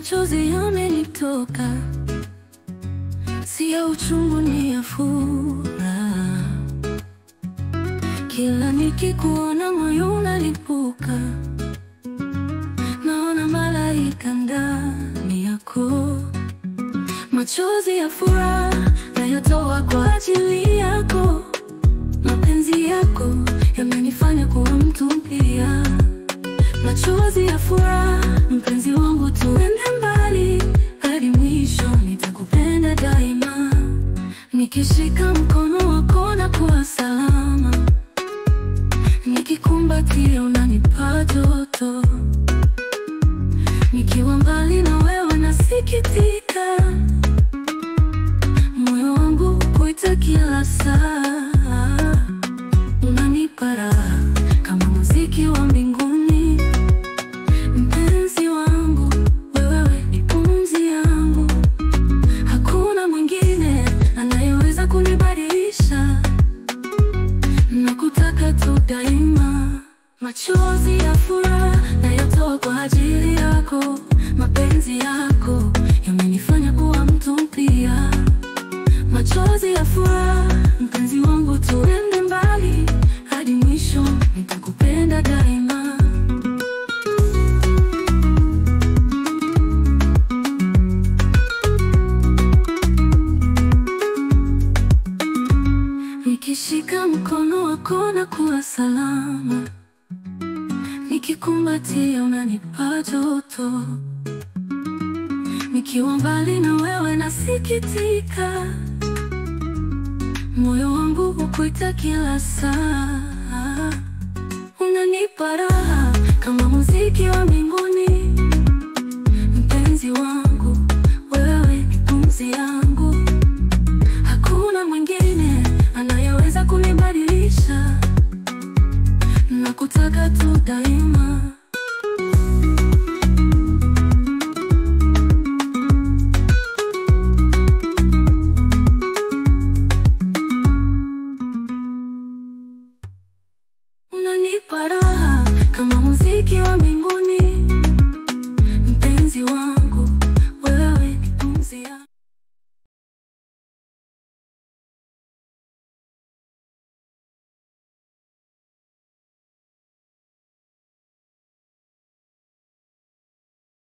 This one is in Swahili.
machozi yamenitoka, si ya uchungu, ni ya furaha. Kila nikikuona moyo unalipuka, naona malaika ndani yako. Machozi ya furaha nayotoa kwa ajili yako. Mapenzi yako yamenifanya kuwa mtu mpya. Machozi ya furaha, mpenzi wangu, tuende mbali hadi mwisho. Nitakupenda daima, nikishika mkono wako na kuwa salama, nikikumbatia unanipa joto. Nikiwa mbali na wewe nasikitika, moyo wangu kuita kila saa. Unanipa raha kama muziki wa mbinguni. Mpenzi wangu, wewe ni pumzi yangu, hakuna mwingine anayeweza kunibadilisha. Nakutaka tu daima. Machozi ya furaha nayotoa kwa ajili yako. Mapenzi yako yamenifanya kuwa mtu mpya. Machozi ya furaha, mpenzi wangu, tuende mbali hadi mwisho. Nitakupenda daima. Nikishika mkono wako na kuwa salama, nikikumbatia unanipa joto. Nikiwa mbali na wewe nasikitika, moyo wangu hukuita kila saa.